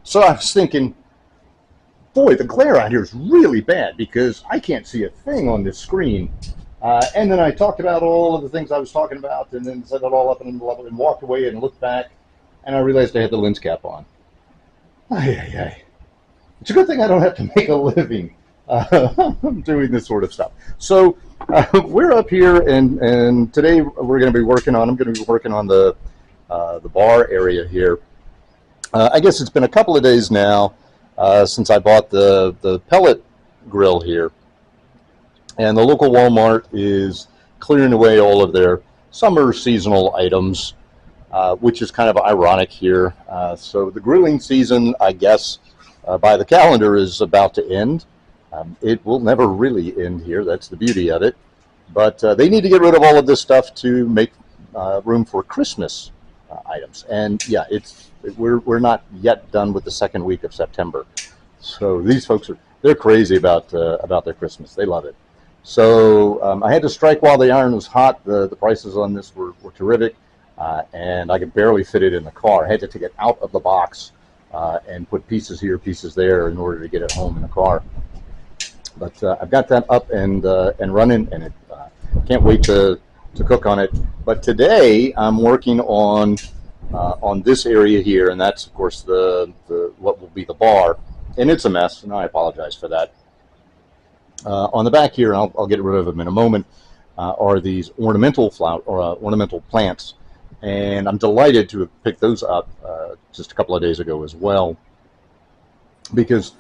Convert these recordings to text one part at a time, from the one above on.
So I was thinking, boy, the glare out here is really bad because I can't see a thing on this screen. And then I talked about all of the things I was talking about, and then set it all up and walked away and looked back, and I realized I had the lens cap on. Ay, ay, ay. It's a good thing I don't have to make a living doing this sort of stuff. So we're up here, and today we're going to be working on. I'm going to be working on the bar area here. I guess it's been a couple of days now since I bought the pellet grill here, and the local Walmart is clearing away all of their summer seasonal items, which is kind of ironic here. So the grilling season, I guess, by the calendar is about to end. It will never really end here. That's the beauty of it. But they need to get rid of all of this stuff to make room for Christmas items. And yeah, we're not yet done with the second week of September. So these folks they're crazy about their Christmas. They love it. So I had to strike while the iron was hot. The prices on this were terrific, and I could barely fit it in the car. I had to take it out of the box and put pieces here, pieces there in order to get it home in the car. But I've got that up and running, and can't wait to cook on it. But today I'm working on this area here, and that's of course the what will be the bar, and it's a mess, and I apologize for that. On the back here, and I'll get rid of them in a moment, are these ornamental ornamental plants, and I'm delighted to have picked those up just a couple of days ago as well, because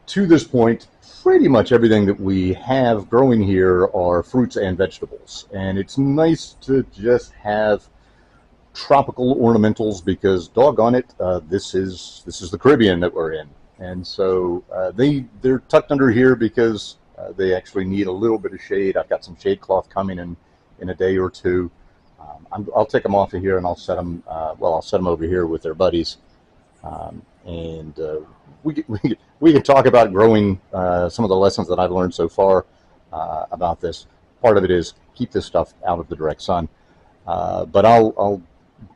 to this point, pretty much everything that we have growing here are fruits and vegetables, and it's nice to just have tropical ornamentals because, doggone it, this is the Caribbean that we're in, and so they're tucked under here because they actually need a little bit of shade. I've got some shade cloth coming in a day or two. I'll take them off of here and I'll set them. I'll set them over here with their buddies, and we can talk about growing some of the lessons that I've learned so far about this. Part of it is keep this stuff out of the direct sun, but I'll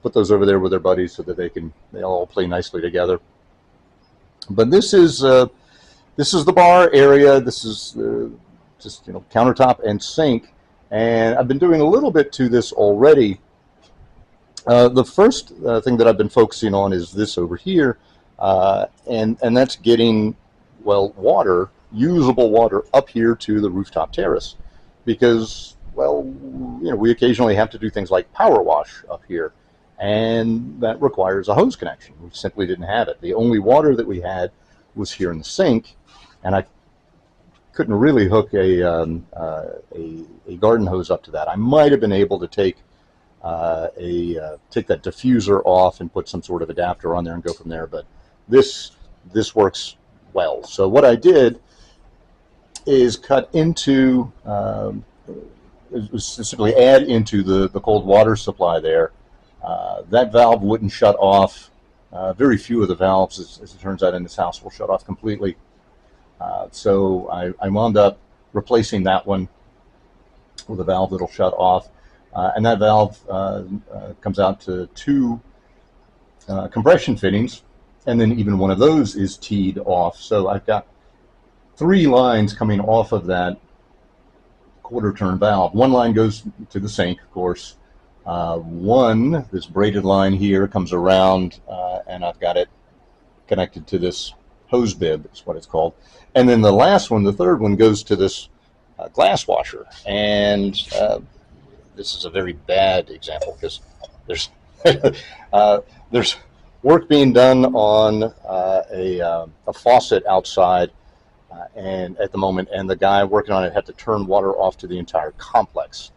put those over there with their buddies so that they all play nicely together. But this is the bar area. This is just countertop and sink, and I've been doing a little bit to this already. The first thing that I've been focusing on is this over here. And that's getting, water, usable water up here to the rooftop terrace, because, we occasionally have to do things like power wash up here, and that requires a hose connection. We simply didn't have it. The only water that we had was here in the sink, and I couldn't really hook a garden hose up to that. I might have been able to take that diffuser off and put some sort of adapter on there and go from there, but this works well. So what I did is cut into, simply add into the cold water supply there. That valve wouldn't shut off. Very few of the valves, as it turns out, in this house will shut off completely. So I wound up replacing that one with a valve that'll shut off. And that valve comes out to two compression fittings, and then even one of those is teed off. So I've got three lines coming off of that quarter turn valve. One line goes to the sink, of course. This braided line here comes around, and I've got it connected to this hose bib, is what it's called. And then the last one, the third one, goes to this glass washer. And this is a very bad example because there's work being done on a faucet outside, and at the moment, and the guy working on it had to turn water off to the entire complex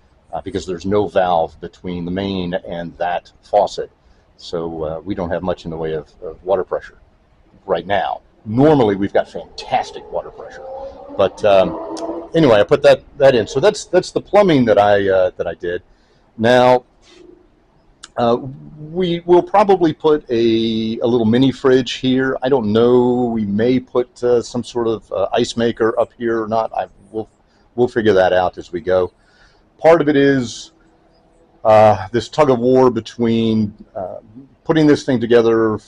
because there's no valve between the main and that faucet. So we don't have much in the way of water pressure right now. Normally, we've got fantastic water pressure, but anyway, I put that in. So that's the plumbing that I did. Now, we will probably put a little mini fridge here. I don't know. We may put some sort of ice maker up here or not. We'll figure that out as we go. Part of it is this tug of war between putting this thing together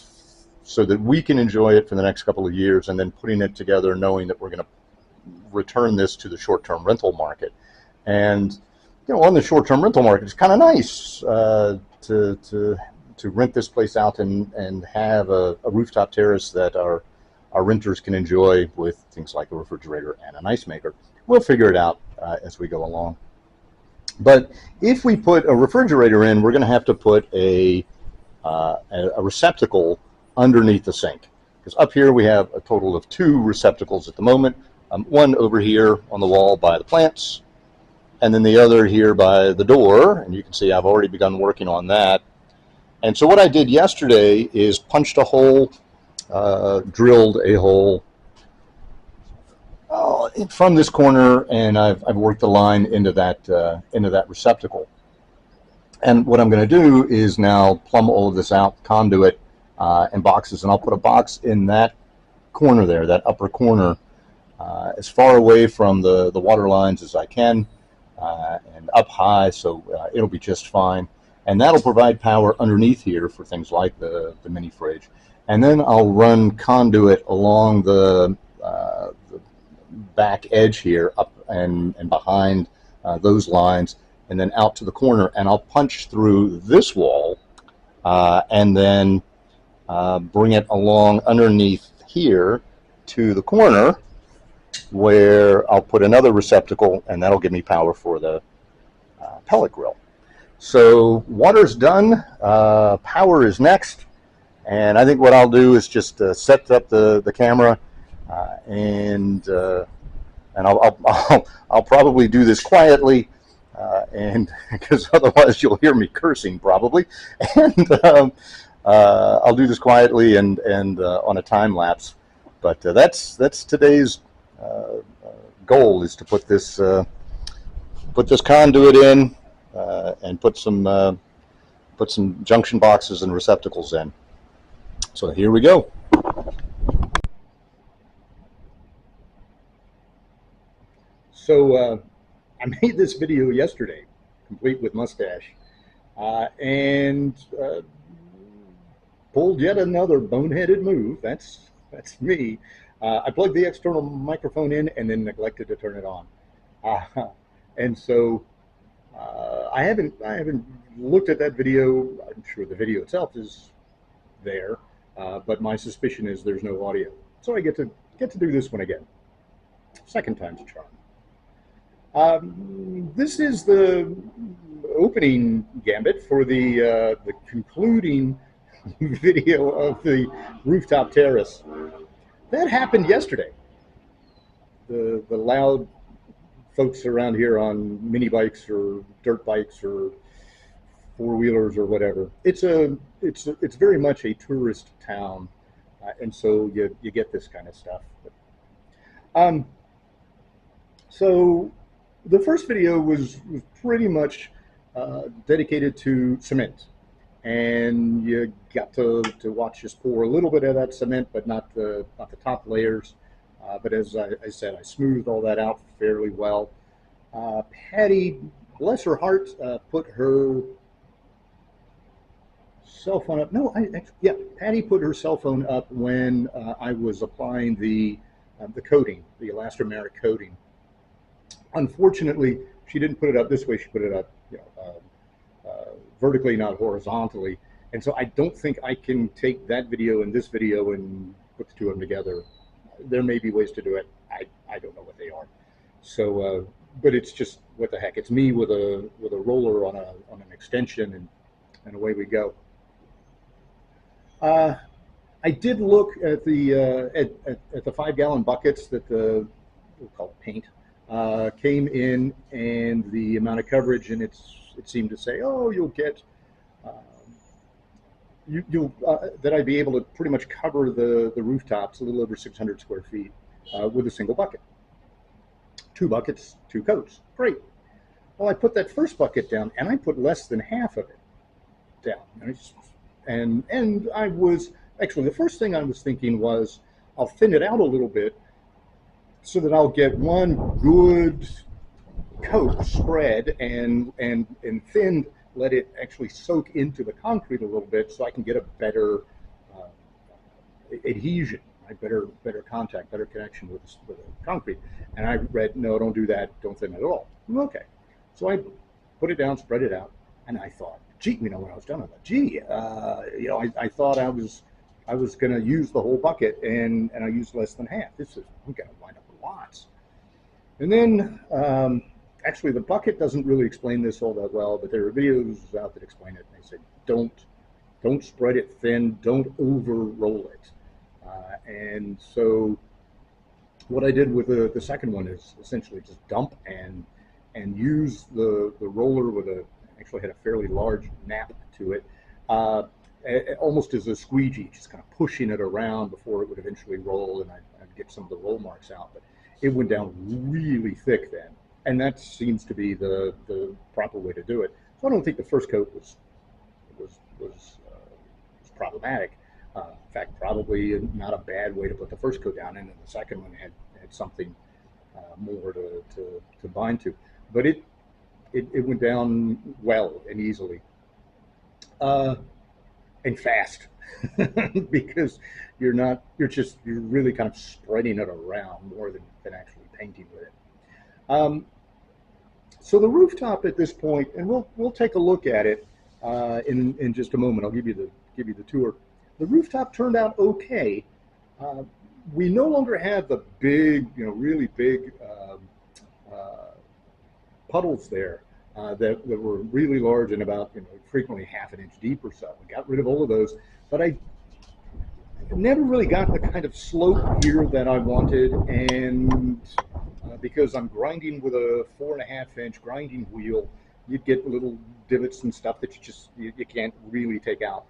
so that we can enjoy it for the next couple of years, and then putting it together knowing that we're going to return this to the short-term rental market. And on the short-term rental market, it's kind of nice to rent this place out and have a rooftop terrace that our renters can enjoy with things like a refrigerator and an ice maker. We'll figure it out as we go along. But if we put a refrigerator in, we're going to have to put a receptacle underneath the sink, because up here we have a total of 2 receptacles at the moment. One over here on the wall by the plants, and then the other here by the door, and you can see I've already begun working on that. And so what I did yesterday is punched a hole, drilled a hole from this corner, and I've worked the line into that receptacle. And what I'm going to do is now plumb all of this out, conduit and boxes, and I'll put a box in that corner there, that upper corner, as far away from the water lines as I can, and up high, so it'll be just fine. And that'll provide power underneath here for things like the mini fridge. And then I'll run conduit along the back edge here, up and behind those lines, and then out to the corner, and I'll punch through this wall and then bring it along underneath here to the corner, where I'll put another receptacle, and that'll give me power for the pellet grill. So water's done, power is next, and I think what I'll do is just set up the camera, and I'll probably do this quietly, and because otherwise you'll hear me cursing probably, and I'll do this quietly and on a time lapse. But that's today's goal, is to put this conduit in and put some junction boxes and receptacles in. So here we go. So I made this video yesterday, complete with mustache, and pulled yet another boneheaded move. That's me. I plugged the external microphone in and then neglected to turn it on, and so I haven't looked at that video. I'm sure the video itself is there, but my suspicion is there's no audio. So I get to do this one again. Second time's a charm. This is the opening gambit for the concluding video of the rooftop terrace. That happened yesterday. The loud folks around here on mini bikes or dirt bikes or four-wheelers or whatever. It's very much a tourist town, and so you get this kind of stuff. So the first video was pretty much dedicated to cement, and you got to watch us pour a little bit of that cement, but not the top layers. But as I said, I smoothed all that out fairly well. Patty, bless her heart, put her cell phone up. No, Patty put her cell phone up when I was applying the coating, the elastomeric coating. Unfortunately, she didn't put it up this way. She put it up, vertically, not horizontally. And so I don't think I can take that video and this video and put the two of them together. There may be ways to do it. I don't know what they are. So, but it's just, what the heck? It's me with a roller on an extension, and away we go. I did look at the 5-gallon buckets that we'll call it paint. Came in, and the amount of coverage, and it seemed to say, oh, you'll get that I'd be able to pretty much cover the rooftops, a little over 600 square feet, with a single bucket. 2 buckets, 2 coats. Great. Well, I put that first bucket down, and I put less than half of it down. And I was actually, the first thing I was thinking was, I'll thin it out a little bit, so that I'll get one good coat spread and thinned, let it actually soak into the concrete a little bit, so I can get a better adhesion, right? Better contact, better connection with the concrete. And I read, no, don't do that, don't thin it at all. Okay, so I put it down, spread it out, and I thought, gee, when I was done, I thought, gee, I thought I was going to use the whole bucket, and I used less than half. I'm going to wind up with lots. And then, actually, the bucket doesn't really explain this all that well, but there are videos out that explain it. And they say, don't spread it thin, don't over roll it. And so what I did with the second one is essentially just dump and use the roller actually had a fairly large nap to it, almost as a squeegee, just kind of pushing it around before it would eventually roll, and I'd get some of the roll marks out. But it went down really thick then, and that seems to be the proper way to do it. So I don't think the first coat was problematic. In fact, probably not a bad way to put the first coat down, and then the second one had something more to bind to. But it went down well and easily, and fast, because you're really kind of spreading it around more than actually painting with it. So the rooftop at this point, and we'll take a look at it in just a moment. I'll give you the tour. The rooftop turned out okay. We no longer have the big, really big puddles there that were really large and about frequently half an inch deep or so. We got rid of all of those, but I never really got the kind of slope here that I wanted, and because I'm grinding with a 4.5-inch grinding wheel, you'd get little divots and stuff that you can't really take out.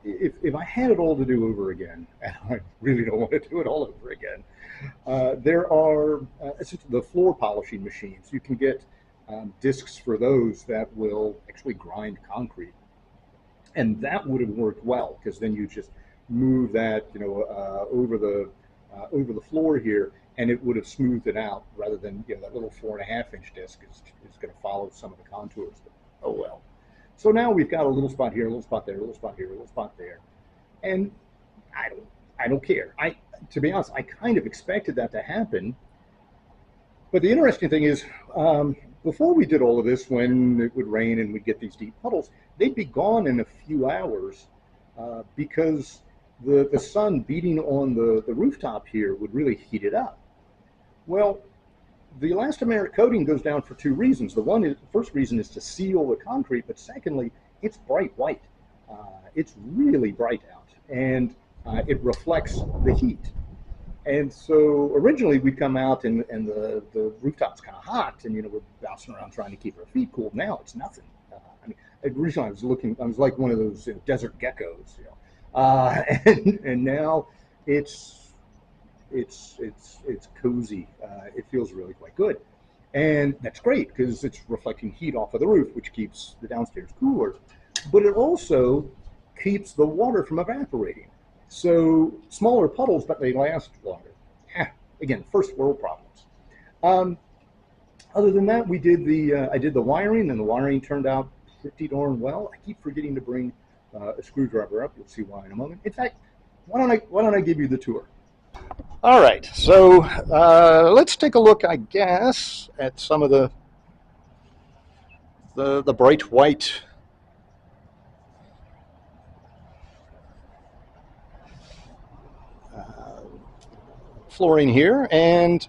If I had it all to do over again, and I really don't want to do it all over again, there are the floor polishing machines. You can get discs for those that will actually grind concrete, and that would have worked well, because then you just move that over the floor here, and it would have smoothed it out, rather than that little 4.5-inch disc is going to follow some of the contours. But, oh well. So now we've got a little spot here, a little spot there, a little spot here, a little spot there, and I don't care. To be honest, I kind of expected that to happen. But the interesting thing is, before we did all of this, when it would rain and we'd get these deep puddles, they'd be gone in a few hours, because the sun beating on the rooftop here would really heat it up. Well, the elastomeric coating goes down for two reasons. The first reason is to seal the concrete, but secondly, it's bright white. It's really bright out, and it reflects the heat. And so originally we'd come out and the rooftop's kind of hot, and we're bouncing around trying to keep our feet cool. Now it's nothing. Originally I was like one of those desert geckos, and now it's cozy. It feels really quite good, and that's great because it's reflecting heat off of the roof, which keeps the downstairs cooler. But it also keeps the water from evaporating. So smaller puddles, but they last longer. Again, first world problems. Other than that, I did the wiring, and the wiring turned out pretty darn well. I keep forgetting to bring a screwdriver up. You'll see why in a moment. In fact, why don't I give you the tour? All right, so let's take a look, I guess, at some of the bright white flooring here, and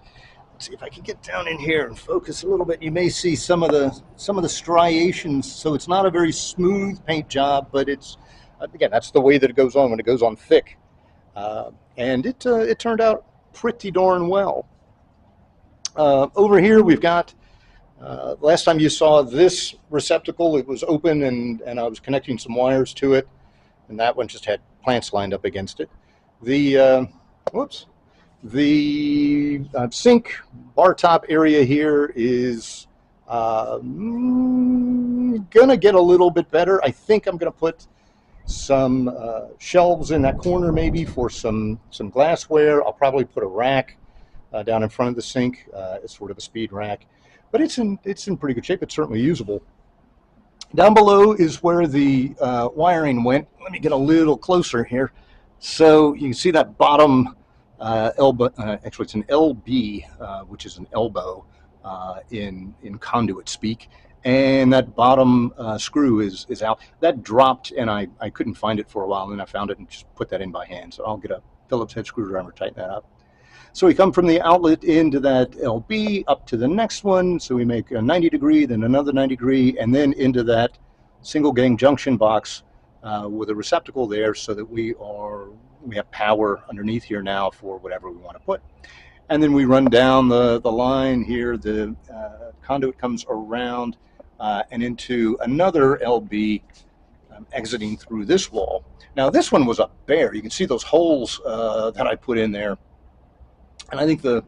let's see if I can get down in here and focus a little bit. You may see some of the striations. So it's not a very smooth paint job, but it's again, that's the way that it goes on when it goes on thick. And it turned out pretty darn well. Over here we've got, last time you saw this receptacle, it was open, and I was connecting some wires to it, and that one just had plants lined up against it. The sink bar top area here is gonna get a little bit better. I think I'm gonna put some shelves in that corner, maybe for some glassware. I'll probably put a rack down in front of the sink, as sort of a speed rack, but it's in pretty good shape. It's certainly usable. Down below is where the wiring went. Let me get a little closer here. So you can see that bottom elbow, actually it's an LB, which is an elbow in conduit speak. And that bottom screw is out. That dropped, and I couldn't find it for a while, and then I found it and just put that in by hand. So I'll get a Phillips head screwdriver, tighten that up. So we come from the outlet into that LB up to the next one. So we make a 90 degree, then another 90 degree, and then into that single gang junction box with a receptacle there, so that we have power underneath here now for whatever we want to put. And then we run down the line here. The conduit comes around and into another LB, exiting through this wall. Now this one was a bare. You can see those holes that I put in there. And I think the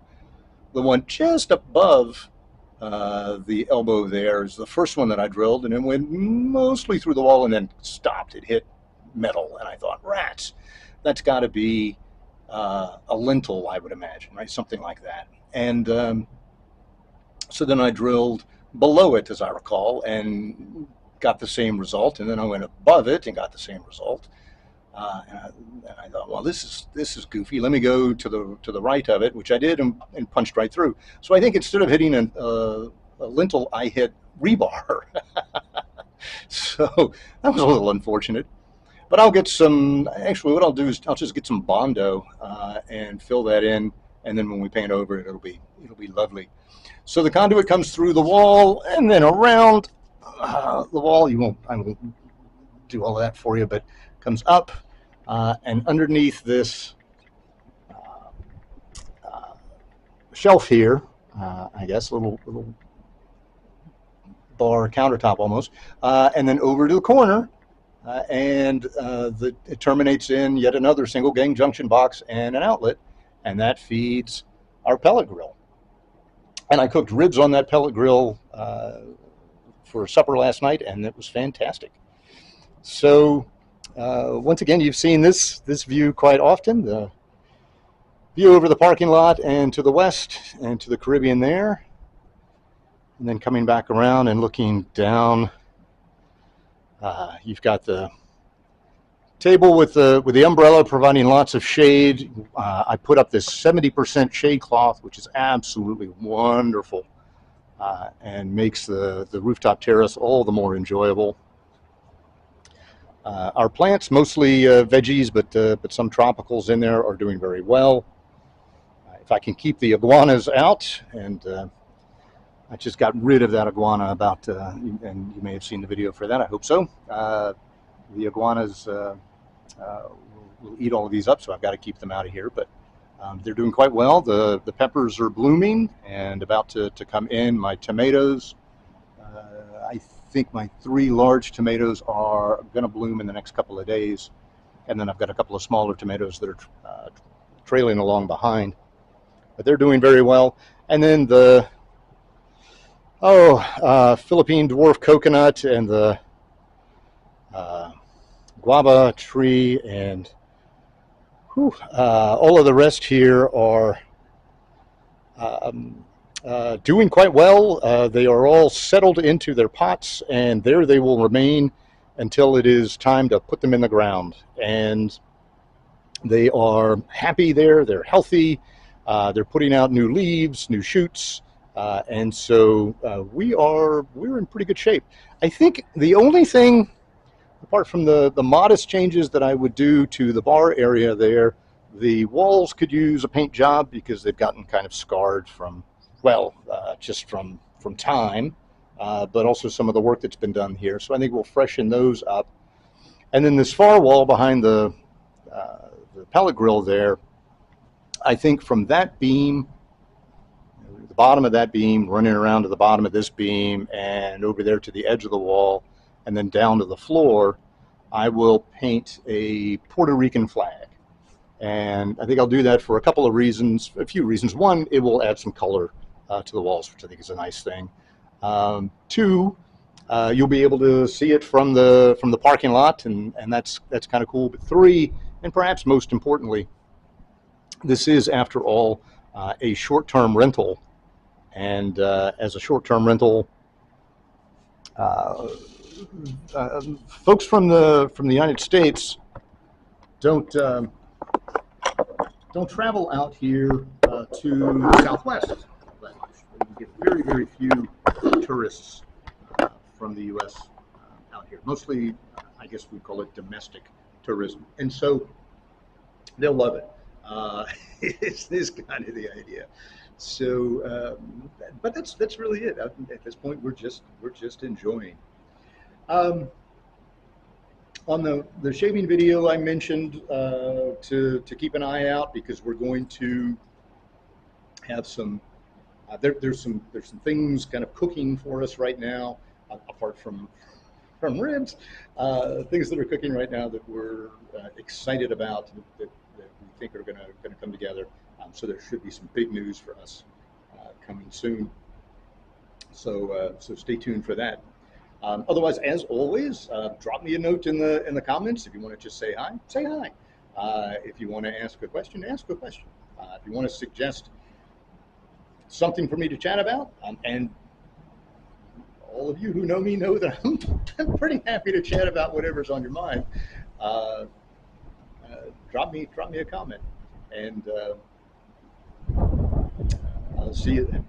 one just above the elbow there is the first one that I drilled, and it went mostly through the wall and then stopped. It hit metal, and I thought, rats, that's got to be a lintel, I would imagine, right? Something like that. And so then I drilled below it, as I recall, and got the same result. And then I went above it and got the same result. And I thought, well, this is goofy. Let me go to the right of it, which I did, and punched right through. So I think instead of hitting a lintel, I hit rebar. So that was a little unfortunate. But I'll get some. Actually, what I'll do is I'll just get some Bondo and fill that in, and then when we paint over it, it'll be lovely. So the conduit comes through the wall and then around the wall. I won't do all of that for you, but comes up and underneath this shelf here, I guess, little bar countertop almost, and then over to the corner, and it terminates in yet another single gang junction box and an outlet, and that feeds our pellet grill. And I cooked ribs on that pellet grill for supper last night, and it was fantastic. So once again, you've seen this view quite often, the view over the parking lot and to the west and to the Caribbean there, and then coming back around and looking down, you've got the table with the umbrella providing lots of shade. I put up this 70% shade cloth, which is absolutely wonderful, and makes the rooftop terrace all the more enjoyable. Our plants, mostly veggies, but some tropicals in there, are doing very well. If I can keep the iguanas out, and I just got rid of that iguana about, and you may have seen the video for that, I hope so. The iguanas will eat all of these up, so I've got to keep them out of here, but they're doing quite well. The peppers are blooming and about to come in. My tomatoes, I think my 3 large tomatoes are going to bloom in the next couple of days, and then I've got a couple of smaller tomatoes that are trailing along behind, but they're doing very well. And then the Philippine dwarf coconut and the guava tree and all of the rest here are doing quite well. They are all settled into their pots, and there they will remain until it is time to put them in the ground. And they are happy there. They're healthy. They're putting out new leaves, new shoots, and so we're in pretty good shape. I think the only thing, apart from the modest changes that I would do to the bar area there, the walls could use a paint job because they've gotten kind of scarred from, just from time, but also some of the work that's been done here. So I think we'll freshen those up. And then this far wall behind the pellet grill there, I think from that beam, the bottom of that beam, running around to the bottom of this beam and over there to the edge of the wall, and then down to the floor, I will paint a Puerto Rican flag. And I think I'll do that for a few reasons. One, it will add some color to the walls, which I think is a nice thing. 2, you'll be able to see it from the parking lot, and that's kind of cool. But 3, and perhaps most importantly, this is, after all, a short-term rental. And as a short-term rental, folks from the United States don't don't travel out here to the Southwest that much. We get very, very few tourists from the U.S. Out here. Mostly, I guess we call it domestic tourism, and so they'll love it. It's this kind of the idea. So, but that's really it. At this point, we're just enjoying. Um, on the shaving video, I mentioned to keep an eye out because we're going to have some. There's some things kind of cooking for us right now, apart from ribs, things that are cooking right now that we're excited about that we think are going to come together. So there should be some big news for us coming soon. So stay tuned for that. Otherwise, as always, drop me a note in the comments if you want to just say hi. Say hi. If you want to ask a question, ask a question. If you want to suggest something for me to chat about, and all of you who know me know that I'm pretty happy to chat about whatever's on your mind. Uh, drop me a comment, and I'll see you then.